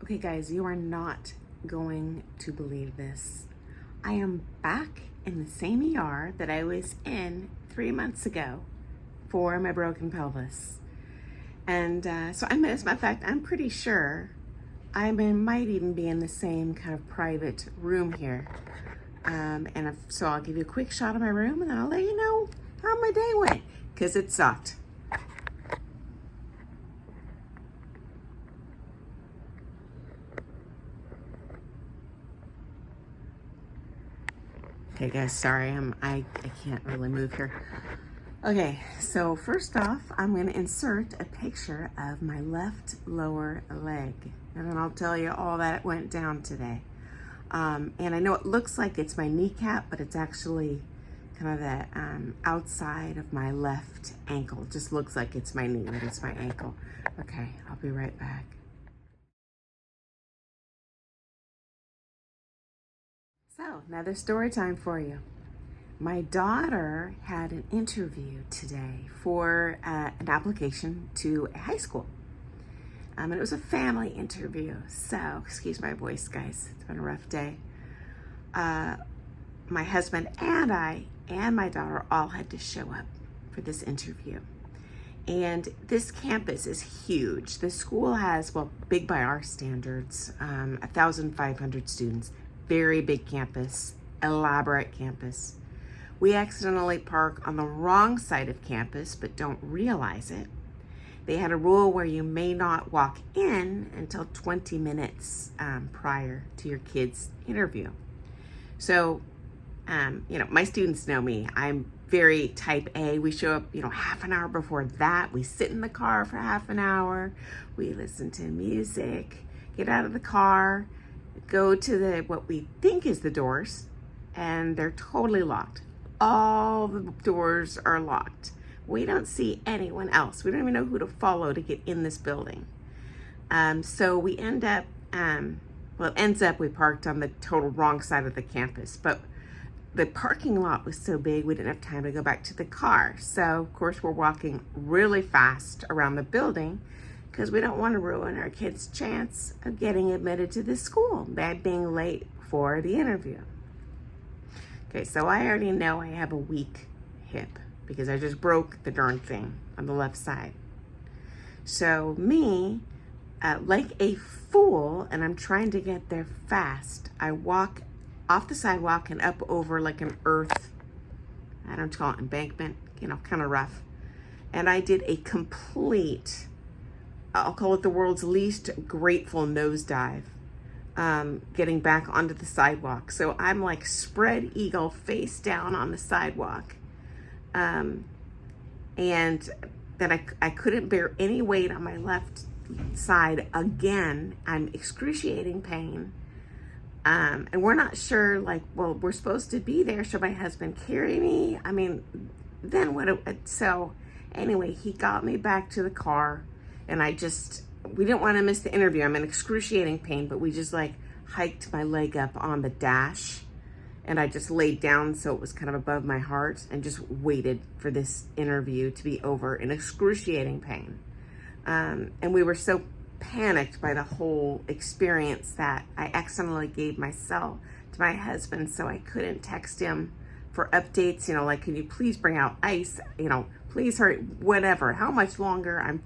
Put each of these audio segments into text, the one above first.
Okay guys, you are not going to believe this. I am back in the same ER that I was in 3 months ago for my broken pelvis. And so as a matter of fact, I'm pretty sure might even be in the same kind of private room here. So I'll give you a quick shot of my room and then I'll let you know how my day went, because it sucked. Okay guys, sorry, I can't really move here. Okay, so first off, I'm gonna insert a picture of my left lower leg, and then I'll tell you all that went down today. And I know it looks like it's my kneecap, but it's actually kind of the outside of my left ankle. It just looks like it's my knee, but it's my ankle. Okay, I'll be right back. So, another story time for you. My daughter had an interview today for an application to a high school. And it was a family interview. So, excuse my voice, guys. It's been a rough day. My husband and I and my daughter all had to show up for this interview. And this campus is huge. The school has, well, big by our standards, 1,500 students. Very big campus, elaborate campus. We accidentally park on the wrong side of campus, but don't realize it. They had a rule where you may not walk in until 20 minutes prior to your kid's interview. So, my students know me. I'm very type A. We show up, half an hour before that. We sit in the car for half an hour. We listen to music, get out of the car, go to what we think is the doors, and they're totally locked. All the doors are locked. We don't see anyone else. We don't even know who to follow to get in this building. So we end up, it ends up we parked on the total wrong side of the campus, but the parking lot was so big we didn't have time to go back to the car. So of course we're walking really fast around the building because we don't want to ruin our kids' chance of getting admitted to this school by being late for the interview. Okay, so I already know I have a weak hip because I just broke the darn thing on the left side. So me, like a fool, and I'm trying to get there fast, I walk off the sidewalk and up over like an earth, I don't call it embankment, kind of rough. And I did a complete, I'll call it the world's least grateful nosedive, getting back onto the sidewalk. So I'm like spread eagle face down on the sidewalk. And then I couldn't bear any weight on my left side again. I'm excruciating pain. And we're not sure, we're supposed to be there. Should my husband carry me? I mean, then what? So anyway, he got me back to the car. And we didn't want to miss the interview. I'm in excruciating pain, but we just hiked my leg up on the dash, and I just laid down so it was kind of above my heart and just waited for this interview to be over in excruciating pain. And we were so panicked by the whole experience that I accidentally gave my cell to my husband so I couldn't text him for updates, can you please bring out ice, please hurry, whatever, how much longer,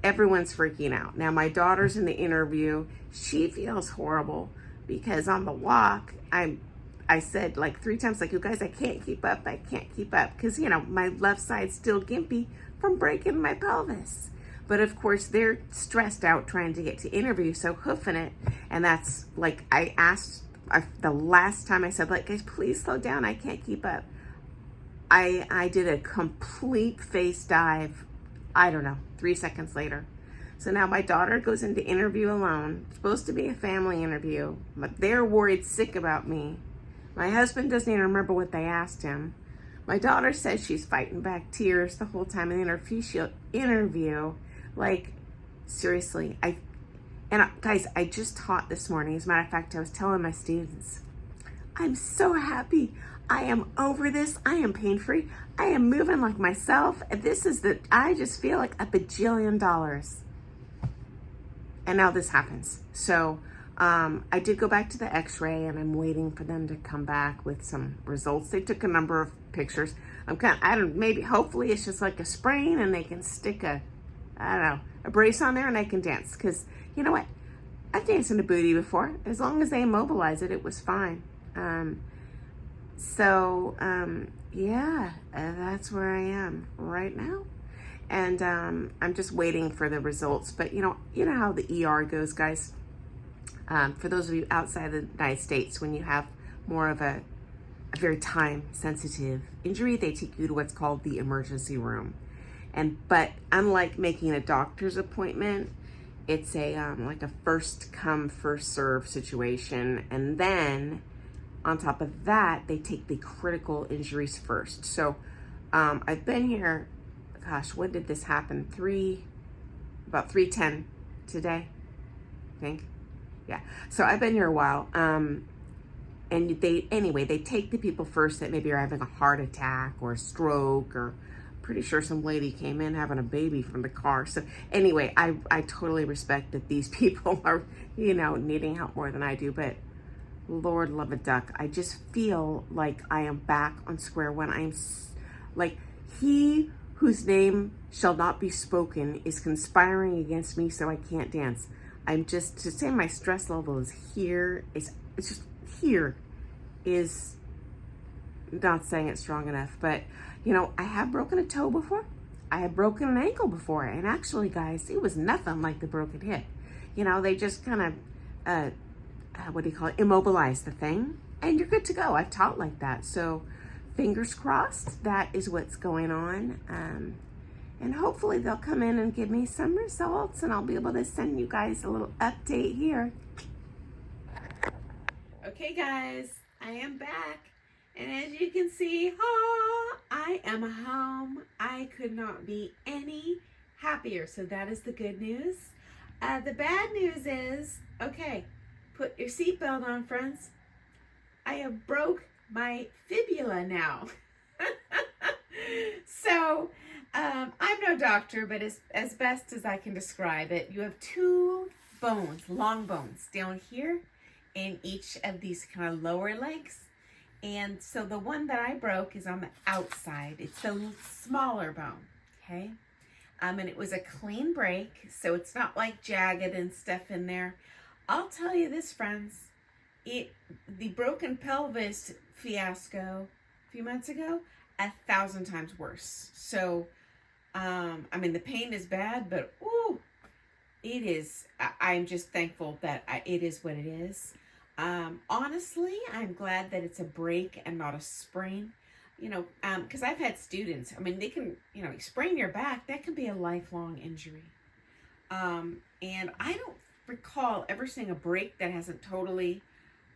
everyone's freaking out. Now my daughter's in the interview. She feels horrible because on the walk, I said 3 times, you guys, I can't keep up. Because, my left side's still gimpy from breaking my pelvis. But of course they're stressed out trying to get to interview, so hoofing it. And that's I asked the last time I said, guys, please slow down. I can't keep up. I did a complete face dive. I don't know, 3 seconds later. So now my daughter goes into interview alone. It's supposed to be a family interview, but they're worried sick about me. My husband doesn't even remember what they asked him. My daughter says she's fighting back tears the whole time in the interview. Seriously. Guys, I just taught this morning. As a matter of fact, I was telling my students, I'm so happy. I am over this. I am pain-free. I am moving like myself. I just feel like $1 bajillion. and now this happens. So I did go back to the x-ray, and I'm waiting for them to come back with some results. They took a number of pictures. Maybe, hopefully it's just like a sprain and they can stick a brace on there and I can dance. Because you know what? I've danced in a booty before. As long as they immobilize it, it was fine. Yeah, that's where I am right now. And I'm just waiting for the results. But you know how the ER goes, guys. For those of you outside the United States, when you have more of a very time-sensitive injury, they take you to what's called the emergency room. But unlike making a doctor's appointment, it's like a first come, first serve situation. And then on top of that, they take the critical injuries first. So I've been here, gosh, when did this happen? About 3:10 today, I think. Yeah, so I've been here a while. And they take the people first that maybe are having a heart attack or a stroke, or pretty sure some lady came in having a baby from the car. So anyway, I totally respect that these people are, needing help more than I do, but Lord love a duck. I just feel like I am back on square one. I'm like, he whose name shall not be spoken is conspiring against me, so I can't dance. I'm just, to say my stress level is here, it's just here, is not saying it strong enough. But I have broken a toe before, I have broken an ankle before, and actually, guys, it was nothing like the broken hip. They just kind of immobilize the thing, and you're good to go. I've taught like that, so fingers crossed that is what's going on. And hopefully they'll come in and give me some results, and I'll be able to send you guys a little update here. Okay, guys, I am back. And as you can see, I am home. I could not be any happier. So that is the good news. The bad news is, okay, put your seatbelt on, friends. I have broke my fibula now. So, I'm no doctor, but as best as I can describe it, you have two bones, long bones, down here in each of these kind of lower legs. And so the one that I broke is on the outside. It's the smaller bone, okay? And it was a clean break, so it's not like jagged and stuff in there. I'll tell you this, friends, the broken pelvis fiasco a few months ago, 1,000 times worse. So, the pain is bad, but ooh, it is. I'm just thankful that it is what it is. Honestly, I'm glad that it's a break and not a sprain. Because I've had students. They can, sprain your back. That can be a lifelong injury. And I don't recall ever seeing a break that hasn't totally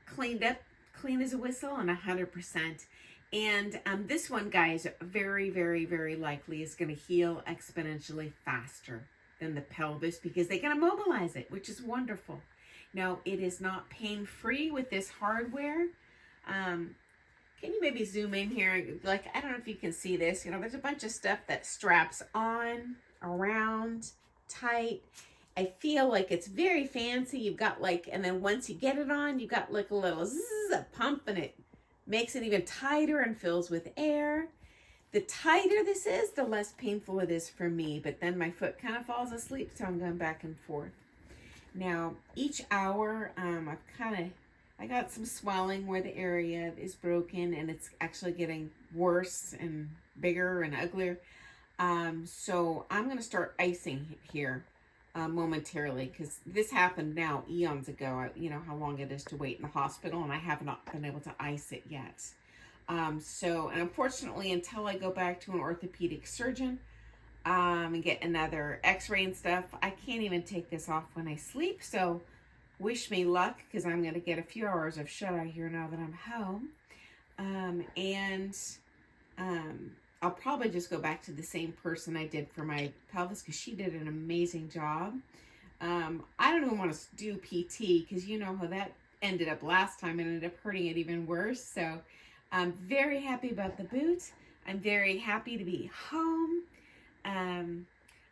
cleaned up, clean as a whistle, and 100%. And this one, guys, very, very, very likely is going to heal exponentially faster than the pelvis, because they can immobilize it, which is wonderful. Now, it is not pain-free with this hardware. Can you maybe zoom in here? Like, I don't know if you can see this. There's a bunch of stuff that straps on, around, tight. I feel like it's very fancy. You've got and then once you get it on, you've got like a little zzz, a pump, and it makes it even tighter and fills with air. The tighter this is, the less painful it is for me. But then my foot kind of falls asleep, so I'm going back and forth. Now, each hour, I got some swelling where the area is broken, and it's actually getting worse and bigger and uglier. So I'm going to start icing here momentarily, because this happened now eons ago. You know how long it is to wait in the hospital, and I have not been able to ice it yet. And unfortunately, until I go back to an orthopedic surgeon, and get another x-ray and stuff, I can't even take this off when I sleep. So wish me luck, because I'm going to get a few hours of shut-eye here now that I'm home. I'll probably just go back to the same person I did for my pelvis, because she did an amazing job. I don't even want to do PT, because you know how that ended up last time. It ended up hurting it even worse. So I'm very happy about the boot. I'm very happy to be home.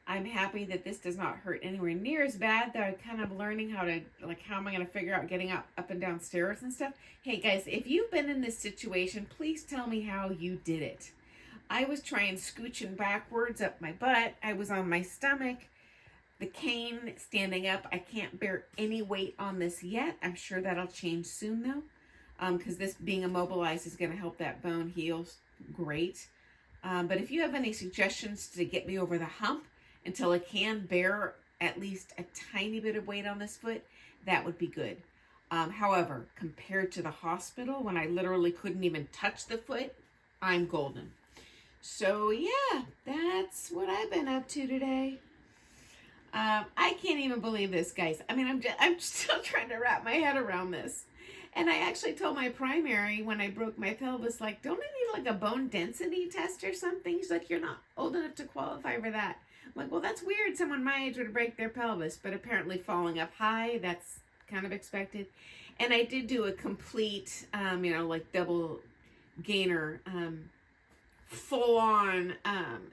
I'm happy that this does not hurt anywhere near as bad, though I'm kind of learning how to, like, how am I going to figure out getting up and down stairs and stuff. Hey guys, if you've been in this situation, please tell me how you did it. I was trying scooching backwards up my butt. I was on my stomach. The cane standing up, I can't bear any weight on this yet. I'm sure that'll change soon though, because this being immobilized is going to help that bone heal great. But if you have any suggestions to get me over the hump until I can bear at least a tiny bit of weight on this foot, that would be good. However, compared to the hospital, when I literally couldn't even touch the foot, I'm golden. So yeah, that's what I've been up to today. I can't even believe this, guys. I mean, I'm still trying to wrap my head around this. And I actually told my primary when I broke my pelvis, like, don't I need like a bone density test or something? She's like, you're not old enough to qualify for that. I'm like, well, that's weird. Someone my age would break their pelvis, but apparently falling up high, that's kind of expected. And I did do a complete, like double gainer, full-on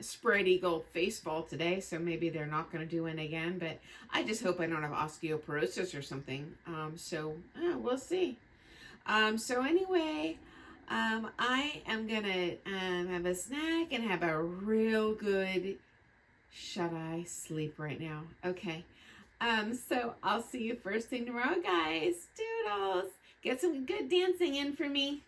spread eagle face ball today, so maybe they're not going to do it again, but I just hope I don't have osteoporosis or something. We'll see. So anyway, I am gonna have a snack and have a real good shut-eye sleep right now. Okay. So I'll see you first thing tomorrow, guys. Doodles. Get some good dancing in for me.